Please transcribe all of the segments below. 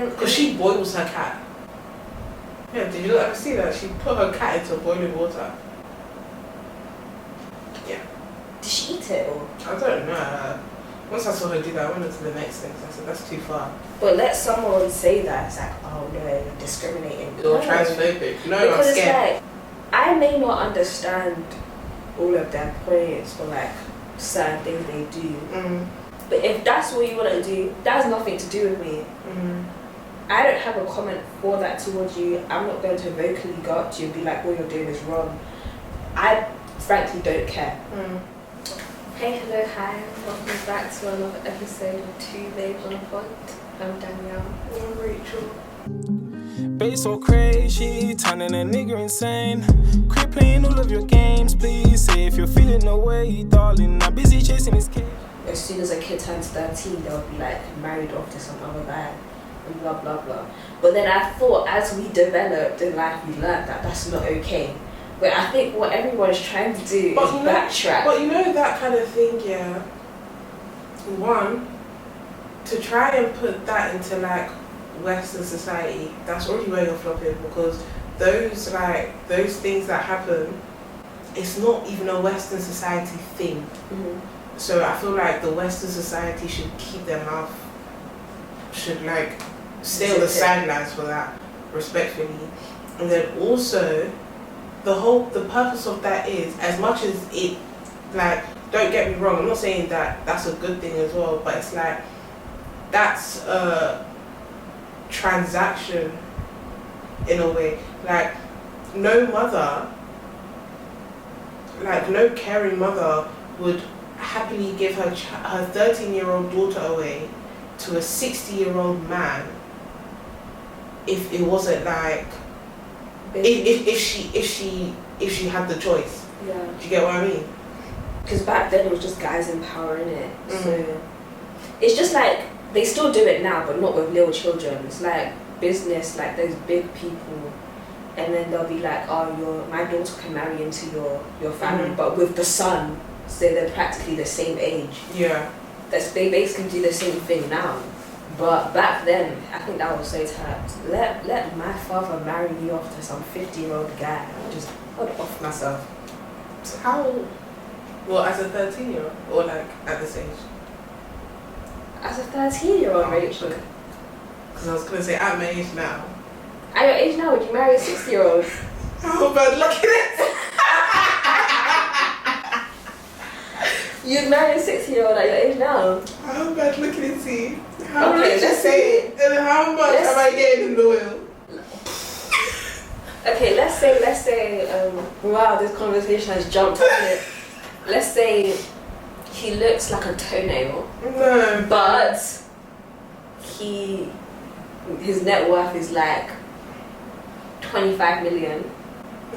Because she boils her cat. Yeah, did you ever see that? She put her cat into boiling water. Yeah. Did she eat it or? I don't know. Once I saw her do that, I went into the next thing. So I said, that's too far. But let someone say that. It's like, oh no, you're discriminating. Or transphobic. No, because I'm scared. It's like, I may not understand all of their points for like certain things they do. But if that's what you want to do, that has nothing to do with me. I don't have a comment for that towards you. I'm not going to vocally go up to you and be like, what you're doing is wrong. I frankly don't care. Hey, hello, hi. Welcome back to another episode of Two Babes on a Pod. I'm Danielle Rachel. Bass so crazy, turning a nigga insane. Quit playing all of your games, please. Say if you're feeling no way, darling. I'm busy chasing this kid. As soon as a kid turns 13, they'll be like married off to some other guy and blah blah blah. But then I thought as we developed in life, we learned that that's not okay. But I think what everyone's trying to do is backtrack. But you know that kind of thing, yeah. One, to try and put that into like Western society, that's already where you're flopping, because those things that happen, it's not even a Western society thing. So I feel like the Western society should keep their mouth, should like stay on the sidelines for that, respectfully. And then also, the purpose of that is, as much as it, like, don't get me wrong, I'm not saying that that's a good thing as well, but it's like, that's a transaction in a way. Like, no caring mother would happily give her 13-year-old daughter away to a 60-year-old man if it wasn't like if she had the choice. Yeah. Do you get what I mean? Because back then it was just guys empowering it. So it's just like they still do it now, but not with little children. It's like business, like those big people, and then they'll be like, oh, my daughter can marry into your family, but with the son. So they're practically the same age. Yeah. They basically do the same thing now. But back then, I think that was so tapped. Let my father marry me off to some 50-year-old guy. I'd off myself. So how? Well, as a 13-year-old, or like at this age? As a 13-year-old, Rachel. Because I was gonna say at my age now. At your age now, would you marry a 60-year-old? Oh, but look at it. You'd marry a 60-year-old at your age now? How bad looking at you? How much you say, and how much am I getting in the will? Okay, let's say, wow, this conversation has jumped on it. Let's say he looks like a toenail. No. But his net worth is like 25 million.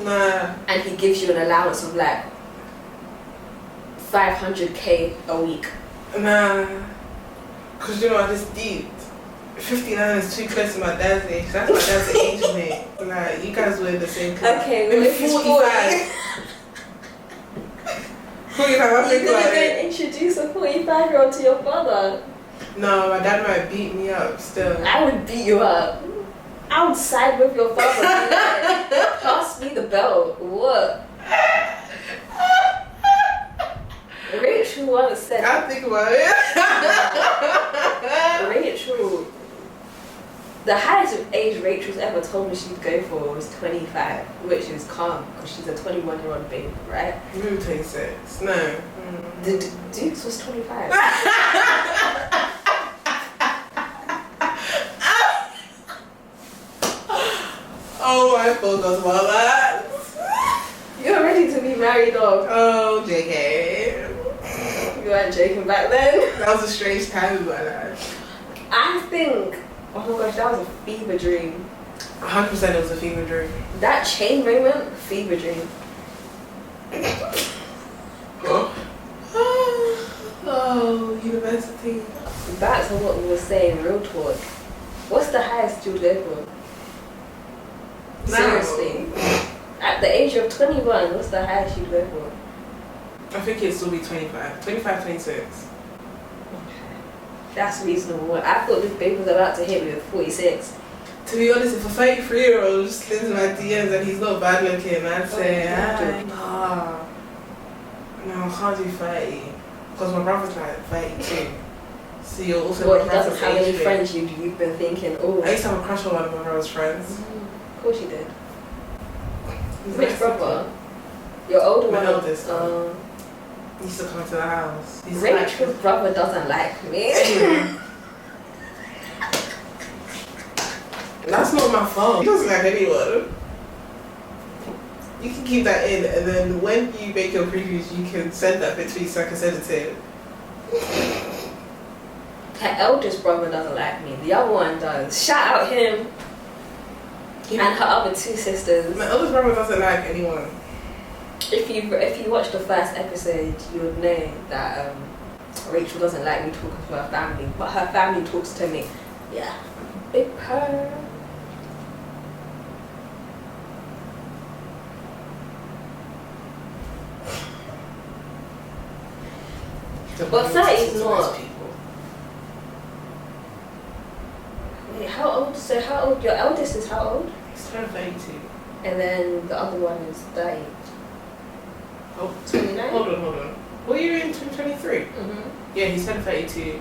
Nah. And he gives you an allowance of like 500k a week. Nah. Because you know, I just deep. 59 is too close to my dad's age. That's my dad's age, mate. Like, you guys were in the same class. Okay, well, if he's 45. 45, I'm You're gonna go and introduce a 45-year-old to your father? No, my dad might beat me up still. I would beat you up. I would side with your father. Like, pass me the belt. What? Rachel once said. I think about it. Rachel. The highest age Rachel's ever told me she'd go for was 25, which is calm because she's a 21-year-old babe, right? Maybe 26. No. The Dukes was 25. Oh, I forgot about that. You're ready to be married off. Oh, JK. You weren't joking back then. That was a strange time in my life. I think, oh my gosh, that was a fever dream. 100% it was a fever dream. That chain moment, fever dream. Oh, university. Back to what we were saying, real talk. What's the highest you would go for? Seriously. At the age of 21, what's the highest you'd go for? I think it'd still be 25. 25, 26. Okay. That's reasonable. I thought this babe was about to hit me with 46. To be honest, if a 33-year-old just slips in my DMs and he's not bad looking, I'd say, nah. No, I can't do 30. Because my brother's like 32. So you're also What, he doesn't have any friends you've been thinking, oh. I used to have a crush on one of my brother's friends. Of course you did. Which brother? Your older one? My eldest. He used to come to the house. Rachel's brother doesn't like me. That's not my fault. He doesn't like anyone. You can keep that in, and then when you make your previews, you can send that bit to me so I can send it to him. Her eldest brother doesn't like me. The other one does. Shout out him. And her other two sisters. My eldest brother doesn't like anyone. If you watch the first episode, you would know that Rachel doesn't like me talking to her family, but her family talks to me. Yeah, big purr. But 30 is not. Wait, how old? So how old? Your eldest is how old? He's turned 32. And then the other one is 30. Oh, 29? Hold on. Were you in 2023? Mm-hmm. Yeah, he's turned 32.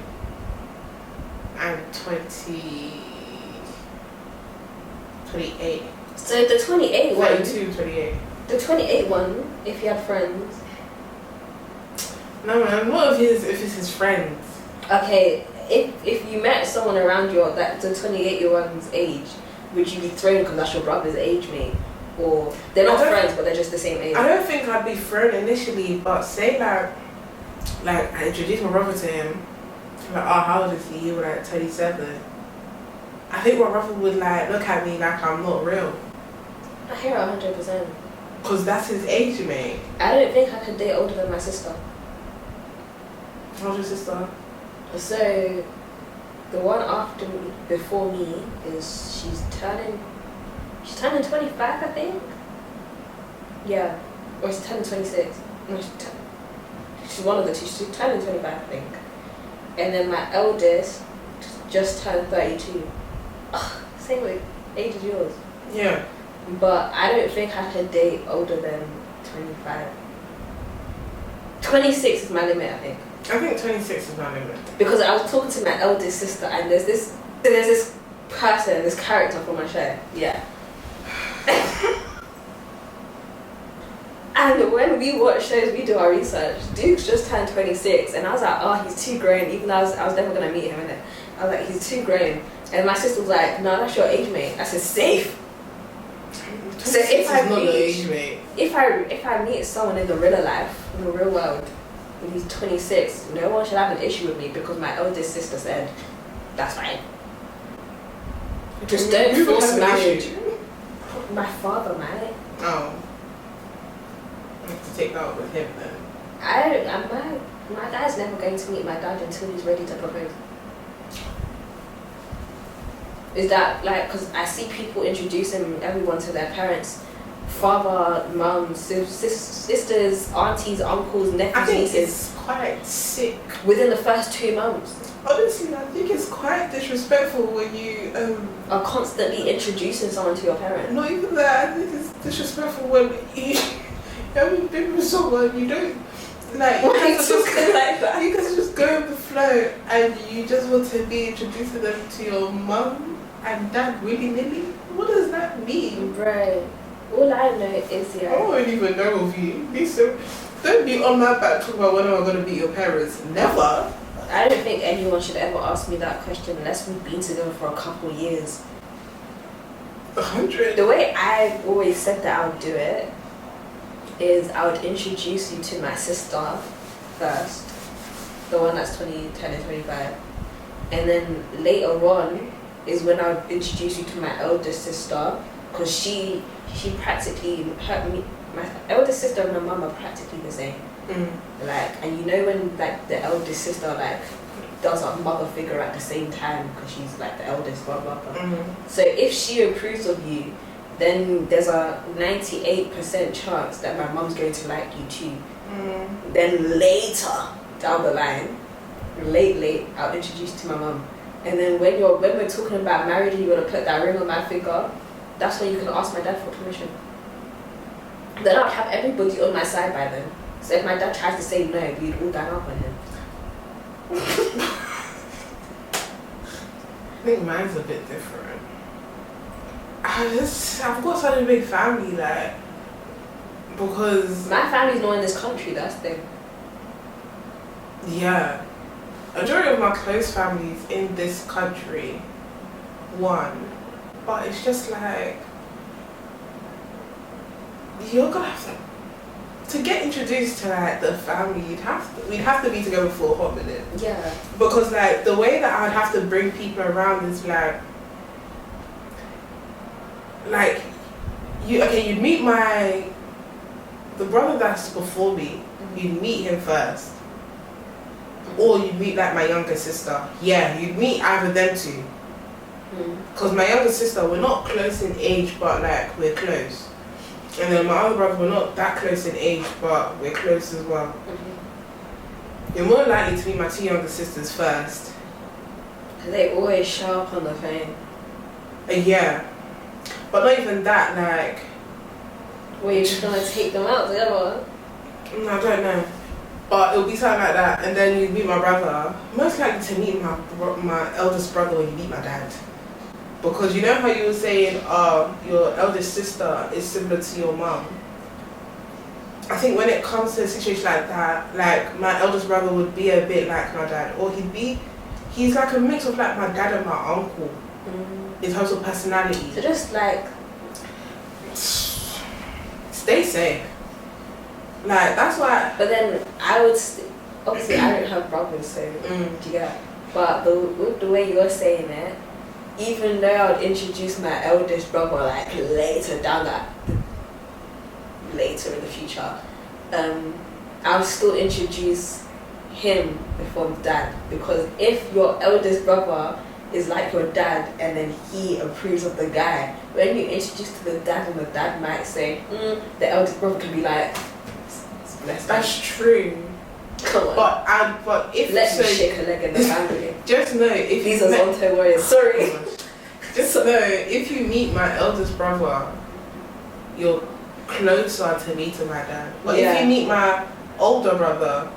And 28. So the 28 one. 32, 28. The 28 one, if you had friends. No man, what if it's his friends? Okay, if you met someone around your that the 28-year-old's age, would you be thrown because that's your brother's age mate? Or they're not friends but they're just the same age? I don't think I'd be thrown initially, but say like I introduced my brother to him, like, oh, how old is he? He was like 27. I think my brother would like look at me like I'm not real. I hear it 100%. Cause that's his age mate. I don't think I could date older than my sister. How's your sister? So the one after me, before me, is she's turning 25, I think. Yeah, or she's turning 26. No, she's one of the two. She's turning 25, I think. And then my eldest just turned 32. Ugh, same age as yours. Yeah. But I don't think I could date older than 25. 26 is my limit, I think. I think 26 is my limit. Because I was talking to my eldest sister and there's this person, this character from my show. Yeah. And when we watch shows, we do our research. Duke's just turned 26 and I was like, oh, he's too grown, even though I was never going to meet him, innit? I was like, he's too grown. And my sister was like, no, that's your age mate. I said, safe. So if I meet someone in the real life, in the real world, and he's 26, no one should have an issue with me because my eldest sister said, that's fine. Just don't force marriage. My father, man. Oh. I have to take that up with him then. My dad's never going to meet my dad until he's ready to propose. Is that like, because I see people introducing everyone to their parents, father, mums, sisters, aunties, uncles, nephews, I think nieces. it's quite sick. Within the first 2 months. Honestly, I think it's quite disrespectful when you are constantly introducing someone to your parents. Not even that. I think it's disrespectful when you've been with someone you don't like. Why are you talking like that? You can just go with the flow, and you just want to be introducing them to your mum and dad willy-nilly. What does that mean? Right. All I know is I don't even know of you. Don't be on my back talking about when am I going to meet your parents. Never. I don't think anyone should ever ask me that question unless we've been together for a couple years. 100. The way I've always said that I would do it is I would introduce you to my sister first, the one that's 10 and 25, and then later on is when I would introduce you to my eldest sister, because she practically, my eldest sister and my mum are practically the same. Like, and you know when like the eldest sister like does a mother figure at the same time because she's like the eldest, blah blah blah. So if she approves of you, then there's a 98% chance that my mum's going to like you too. Then later down the line, late, I'll introduce you to my mum. And then when we're talking about marriage and you want to put that ring on my finger, that's when you can ask my dad for permission. Then I'll have everybody on my side by then. So if my dad tries to say no, we'd all gang up on him. I think mine's a bit different. I've got such a big family, like, because my family's not in this country, that's the thing. Yeah. Majority of my close family is in this country. One. But it's just like, you're gonna have to get introduced to like the family, we'd have to be together for a hot minute. Yeah. Because like the way that I'd have to bring people around is like you'd meet the brother that's before me, you'd meet him first. Or you'd meet like my younger sister. Yeah, you'd meet either them two. Because my younger sister, we're not close in age, but like we're close. And then my other brother, we're not that close in age, but we're close as well. You're more likely to meet my two younger sisters first. They always show up on the phone. Yeah. But not even that, like... Were you just gonna take them out together? I don't know. But it'll be something like that, and then you meet my brother. Most likely to meet my eldest brother when you meet my dad. Because you know how you were saying, your eldest sister is similar to your mum? I think when it comes to a situation like that, like my eldest brother would be a bit like my dad. Or he's like a mix of like my dad and my uncle. In terms of personality. So just like... Stay safe. Like, that's why... But then I would... obviously, I don't have brothers, so... Do you get? But the way you're saying it, even though I would introduce my eldest brother, like, later in the future, I'll still introduce him before dad. Because if your eldest brother is like your dad and then he approves of the guy, when you introduce to the dad and the dad might say, the eldest brother can be like... That's true. Come on. But if let me shake a leg in the family. Just know if these are Zonto warriors. Sorry. Just know if you meet my eldest brother, you're closer to me to my dad. But if you meet my older brother,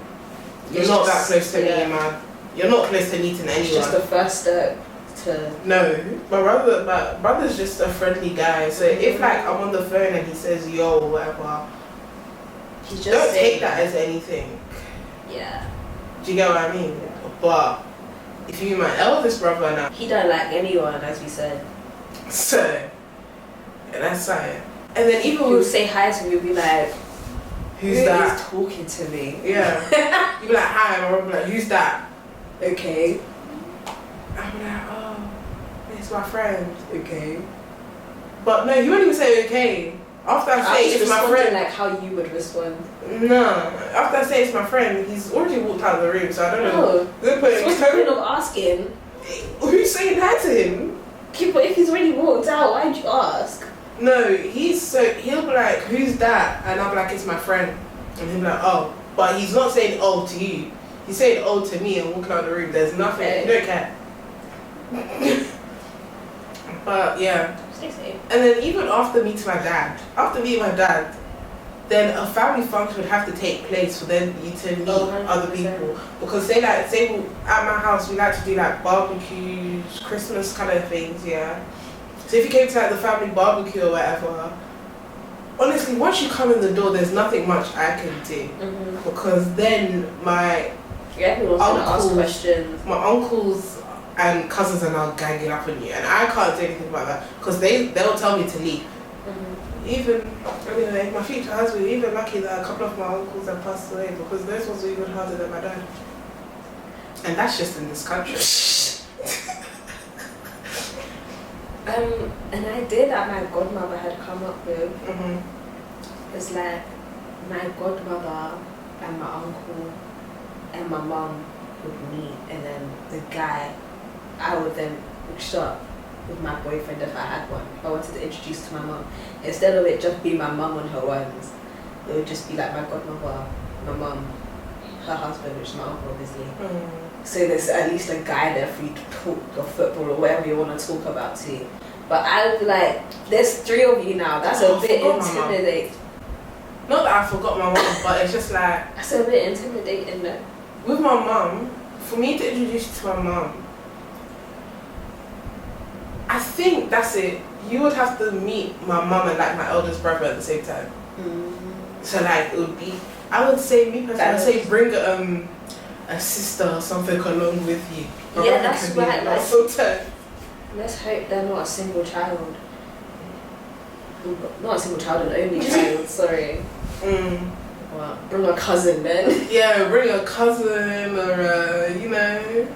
you're not that close to me, man. You're not close to meeting anyone. It's just the first step to... No, my brother's just a friendly guy. So if like I'm on the phone and he says yo or whatever, just don't take that as anything. Yeah. Do you get what I mean? Yeah. But if you my eldest brother now, he don't like anyone, as we said. So that's it. And then even you'll say hi to me, you'll be like, who's that? Who's talking to me? Yeah. You'll be like, hi, and I'm like, who's that? Okay. I'm like, oh, it's my friend. Okay. But no, he wouldn't even say okay. After I say it's my friend, like how you would respond. No, after I say it's my friend, he's already walked out of the room, so I don't know. So what's the point of asking? Who's saying hi to him? Okay, but if he's already walked out, why'd you ask? No, he'll be like, who's that? And I'll be like, it's my friend. And he'll be like, oh. But he's not saying oh to you. He's saying oh to me and walking out of the room. There's nothing. You don't care. But yeah. Stay safe. And then even after meeting my dad, then a family function would have to take place for then you to meet other people. Because say at my house we like to do like barbecues, Christmas kind of things, yeah. So if you came to like the family barbecue or whatever, honestly, once you come in the door, there's nothing much I can do. Because then everyone's gonna ask questions. My uncles and cousins are now ganging up on you, and I can't do anything about that because they'll tell me to leave. Even anyway, my future husband, even lucky that a couple of my uncles have passed away because those ones were even harder than my dad. And that's just in this country. An idea that my godmother had come up with is like my godmother and my uncle and my mum would meet, and then the guy, I would then hook up with my boyfriend if I had one. If I wanted to introduce to my mum, instead of it just be my mum on her ones, it would just be like my godmother, my mum, her husband, which is my uncle obviously, so there's at least a guy there for you to talk your football or whatever you want to talk about to. But I was like, there's 3 of you now. That's a bit intimidating. Not that I forgot my mum, but it's just like... That's a bit intimidating though. With my mum, for me to introduce you to my mum, I think that's it. You would have to meet my mum and like my eldest brother at the same time. Mm-hmm. So like it would be, I would say me personally, I would say bring a sister or something along with you. Yeah, that's right. Like, sometimes. Let's hope they're not a single child. Not a single child, an only child. Sorry. Well, bring a cousin then. Yeah, bring a cousin or you know.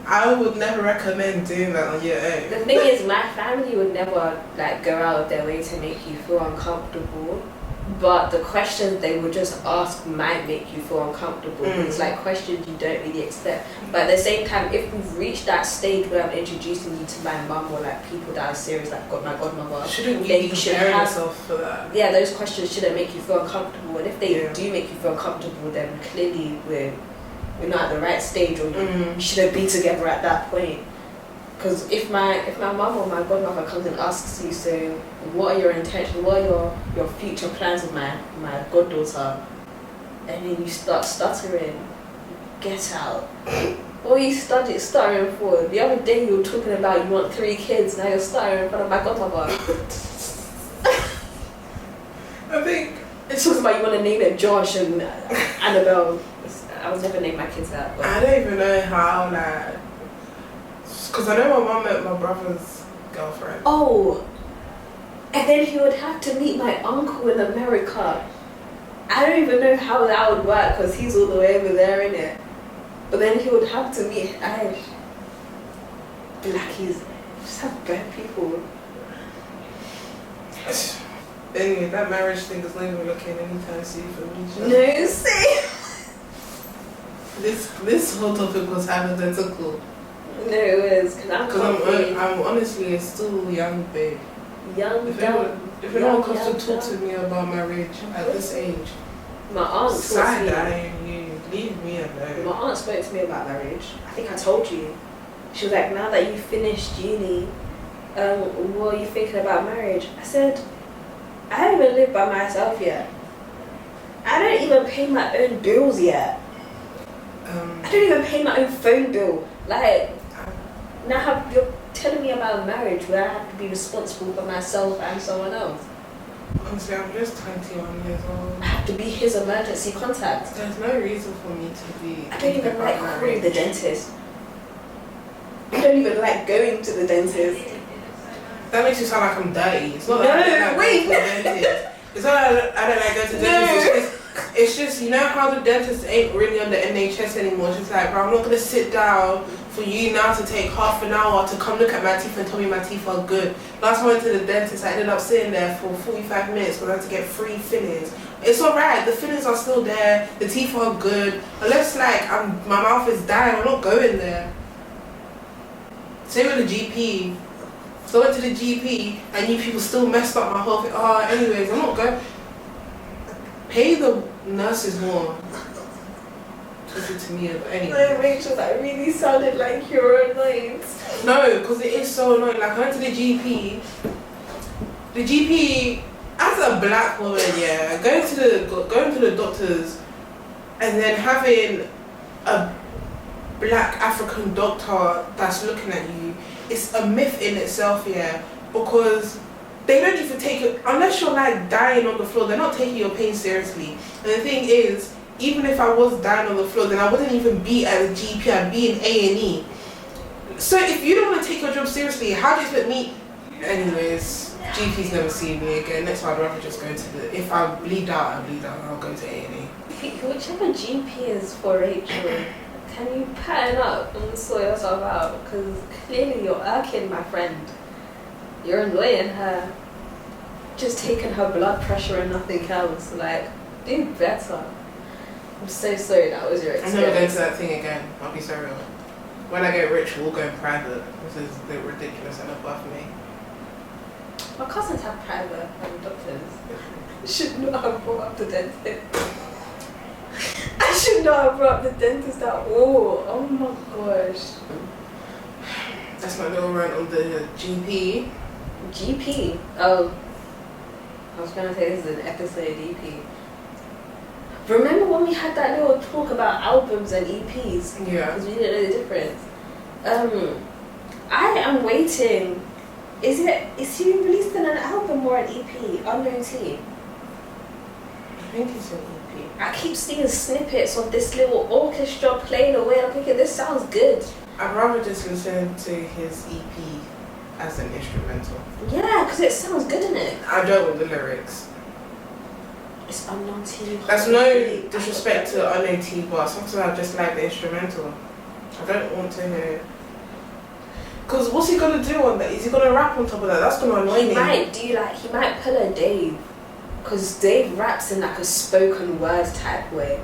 I would never recommend doing that on your own. The thing is, my family would never like go out of their way to make you feel uncomfortable. But the questions they would just ask might make you feel uncomfortable. It's like questions you don't really expect. But at the same time, if we've reached that stage where I'm introducing you to my mum or like people that are serious, like my godmother, shouldn't you be preparing yourself for that? Yeah, those questions shouldn't make you feel uncomfortable. And if they do make you feel uncomfortable, then clearly we're not at the right stage, or you shouldn't be together at that point. Because if my mum or my godmother comes and asks you, so what are your intentions, what are your future plans with my goddaughter, and then you start stuttering, get out. What are you stuttering for? The other day you were talking about you want 3 kids, now you're stuttering in front of my godmother. I think it's talking about you want to name it Josh and Annabelle. I would never name my kids that. But I don't even know how, like, because I know my mum met my brother's girlfriend. Oh, and then he would have to meet my uncle in America. I don't even know how that would work because he's all the way over there, innit? But then he would have to meet blackies. Just have bad people. Anyway, that marriage thing is not even looking anytime soon for me. No, see? This whole topic was hypothetical. No, it was because I'm honestly still young, babe. If anyone comes to talk to me about marriage at this age, my aunt side-eyeing you, leave me alone. My aunt spoke to me about marriage. I think I told you. She was like, now that you finished uni, what are you thinking about marriage? I said, I haven't even lived by myself yet. I don't even pay my own bills yet. I don't even pay my own phone bill. Like, now you're telling me about marriage where I have to be responsible for myself and someone else. Honestly, I'm just 21 years old. I have to be his emergency contact. There's no reason for me to be. I don't even like calling the dentist. I don't even like going to the dentist. That makes you sound like I'm dirty. It's not No, like I don't like wait. going to the dentist. It's not like I don't like going to the dentist. It's just, you know how the dentist ain't really on the NHS anymore. It's just like, bro, I'm not going to sit down for you now to take half an hour to come look at my teeth and tell me my teeth are good. Last time I went to the dentist, I ended up sitting there for 45 minutes because I had to get 3 fillings. It's alright, the fillings are still there, the teeth are good. Unless like my mouth is dying, I'm not going there. Same with the GP. So I went to the GP and you people still messed up my whole thing. Anyways, I'm not going. Pay the nurses more. Talk it to me, but anyway. No, Rachel, that really sounded like you were annoyed. No, because it is so annoying. Like, I went to the GP. The GP, as a black woman, yeah, going to the doctors and then having a black African doctor that's looking at you, it's a myth in itself, yeah, because they don't even take it, unless you're like dying on the floor, they're not taking your pain seriously. And the thing is, even if I was dying on the floor, then I wouldn't even be at a GP, I'd be in A&E. So if you don't want to take your job seriously, how do you expect me? Anyways, GP's never seen me again. Next time I'd rather just go to if I bleed out, I bleed out and I'll go to A&E. Whichever GP is for Rachel, can you pattern up and sort yourself out? Because clearly you're irking my friend. You're annoying her. Just taking her blood pressure and nothing else. Like, do better. I'm so sorry that was your experience. I'm never going to that thing again. I'll be so real. When I get rich, we'll go private. This is the ridiculous and above me. My cousins have private doctors. I should not have brought up the dentist. I should not have brought the dentist out. Oh my gosh. That's my little rant on the GP. GP? Oh. I was gonna say this is an episode EP. Remember when we had that little talk about albums and EPs? Yeah. Because we didn't know the difference. I am waiting. Is he releasing an album or an EP? Unknown T. I think it's an EP. I keep seeing snippets of this little orchestra playing away. I'm thinking this sounds good. I'd rather just listen to his EP as an instrumental. Yeah, because it sounds good in it. I don't want the lyrics. It's Unknown T. That's no disrespect to Unknown T, but sometimes I just like the instrumental. I don't want to hear it. Because what's he gonna do on that? Is he gonna rap on top of that? That's gonna annoy me. He might pull a Dave. Because Dave raps in like a spoken word type way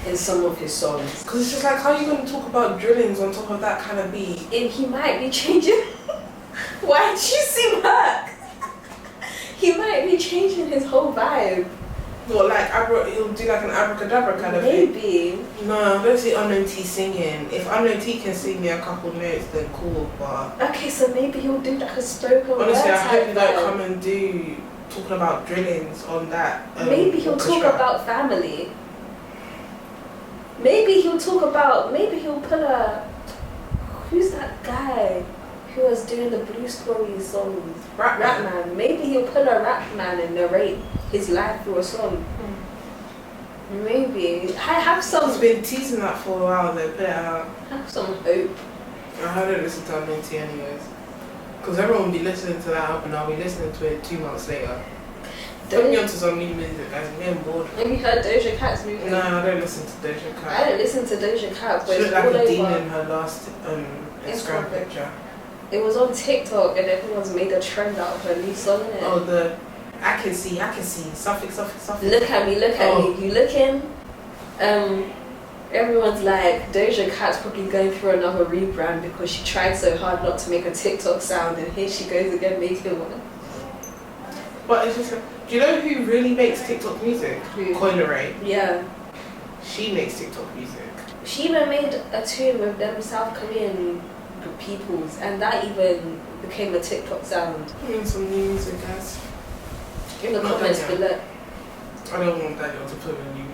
in some of his songs. Because it's just like, how are you going to talk about drillings on top of that kind of beat? And he might be changing. Why did you see Mark? He might be changing his whole vibe. What, like, he'll do like an abracadabra kind of thing? Maybe. No, I don't see Unknown T singing. If Unknown T can sing me a couple notes, then cool, but... Okay, so maybe he'll do like a spoken word honestly, I hope type you don't vibe. come and do talking about drillings on that. Maybe he'll orchestra. talk about family. Maybe he'll pull a... Who's that guy who was doing the Blue Story songs? Rap Man. Maybe he'll pull a rap man and narrate his life through a song. Maybe. I have some... He's been teasing that for a while though, put it out. Have some hope. I don't listen to Unknown T anyways. Because everyone will be listening to that album and I'll be listening to it 2 months later. Put me onto some new music, guys. I'm getting bored. Have you heard Doja Cat's music? No, I don't listen to Doja Cat. I don't listen to Doja Cat, but She it's looked like all a demon over. in her last Instagram picture. It was on TikTok and everyone's made a trend out of her new song in it. Oh, I can see, suffix. Look at me. You looking? Everyone's like, Doja Cat's probably going through another rebrand because she tried so hard not to make a TikTok sound and here she goes again making one. But it's just, do you know who really makes TikTok music? Who? Coileray. Yeah. She makes TikTok music. She even made a tune with them South Korean peoples and that even became a TikTok sound. Some new music, guys. In the Not comments Danielle. below. I don't want Danielle to put in new music.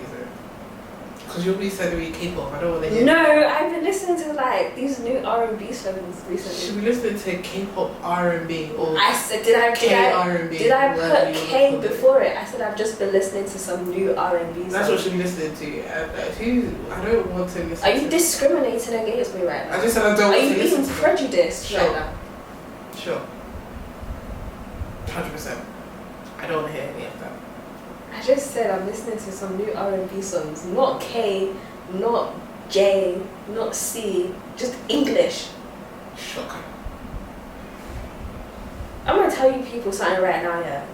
Because you'll be sending me K-pop. I don't want to hear. No, I've been listening to like these new R&B songs recently. Should we listen to K-pop R&B or I said, did I K-R&B? put whatever you K want to call it? before it? I said I've just been listening to some new R&B songs. That's what she'll be listening to. I don't want to listen Are you to. discriminating against me right now? I just said I don't Are want you to listen being to. prejudiced Sure. right now? Sure. 100%. I don't want to hear any of that. I just said I'm listening to some new R&B songs. Not K, not J, not C, just English. Shocker. I'm gonna tell you people something right now, yeah.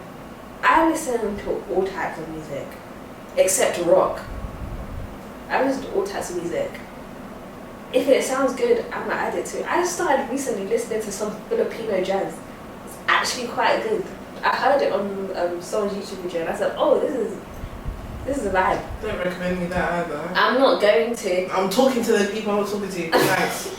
I listen to all types of music, except rock. I listen to all types of music. If it sounds good, I'm gonna add it to it. I started recently listening to some Filipino jazz. It's actually quite good. I heard it on someone's YouTube video and I said, oh, this is a vibe. Don't recommend me that either. I'm not going to. I'm talking to the people I'm not talking to. Thanks.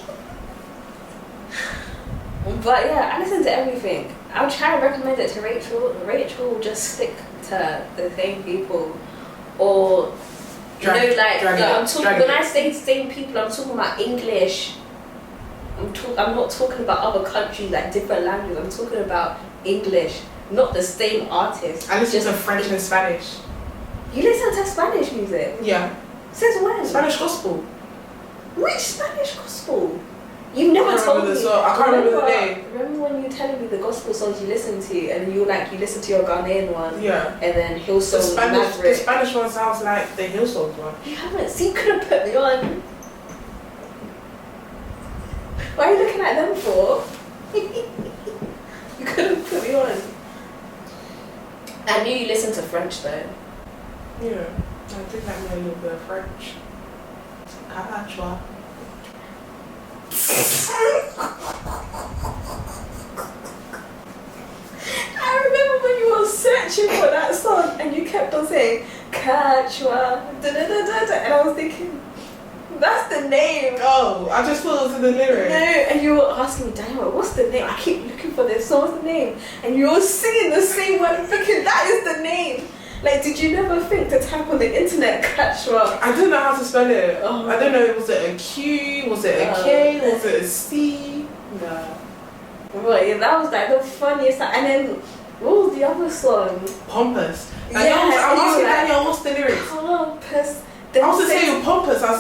But yeah, I listen to everything. I'll try to recommend it to Rachel. Rachel will just stick to the same people. Or, Drag I'm it, talking, drag when it. I say same people, I'm talking about English. I'm not talking about other countries, like different languages. I'm talking about English, not the same artist. I listen Just to French and Spanish. You listen to Spanish music? Yeah. Since when? Spanish gospel. Which Spanish gospel? You never I can't told remember me. the song. I can't remember the name. Remember when you were telling me the gospel songs you listen to, and you listen to your Ghanaian one, Yeah. and then The Hillsong Spanish Maverick. one sounds like the Hillsong one. You haven't. See, you could have put me on. Why are you looking at them for? You could have put me on. I knew you listened to French though. Yeah. I think I know a little bit of French. Carachua. I remember when you were searching for that song and you kept on saying catch one. And I was thinking, that's the name. Oh, I just thought it was in the lyric. No, and you were asking me, Danielle, what's the name? I keep looking for this song, what's the name? And you were singing the same word, thinking that is the name. Like, did you never think to type on the internet Catchwa? I didn't know how to spell it. Oh. I don't know, was it a Q? Was it a K? Was it a C? No. But yeah, that was like the funniest. And then, what was the other song? Pompous. Yeah, I was asking like, Danielle, what's the lyrics? Pompous. I wasn't saying pompous, I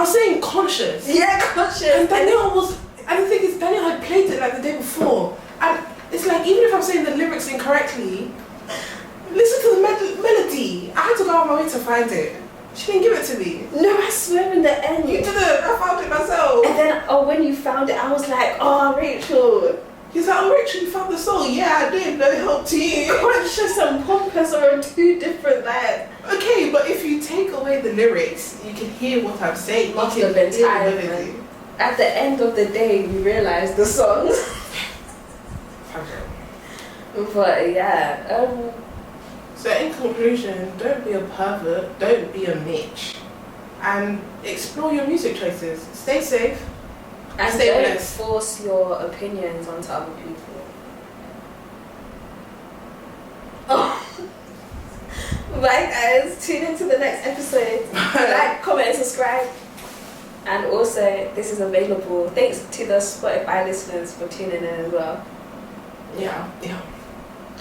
was saying conscious. Yeah, conscious. And Danielle was, and the thing is, Danielle had played it like the day before. And it's like, even if I'm saying the lyrics incorrectly, listen to the melody. I had to go out of my way to find it. She didn't give it to me. No, I swear in the end. You didn't. I found it myself. And then, when you found it, I was like, oh, Rachel. He's like, oh, Rachel, you found the song. Yeah, I did. No help to you. Conscious and pompous are two different, like. Okay, but if you take away the lyrics, you can hear what I'm saying. Must You have can been hear the tired, melody. man. At the end of the day, we realised the songs. But yeah, So in conclusion, don't be a pervert, don't be a Mitch, and explore your music choices. Stay safe. and Stay don't blessed. force your opinions onto other people. Oh. Bye guys, tune into the next episode. Like, comment, and subscribe. And also, this is available. Thanks to the Spotify listeners for tuning in as well. Yeah.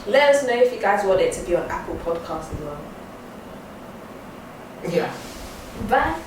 Let us know if you guys want it to be on Apple Podcasts as well. Yeah. Bye.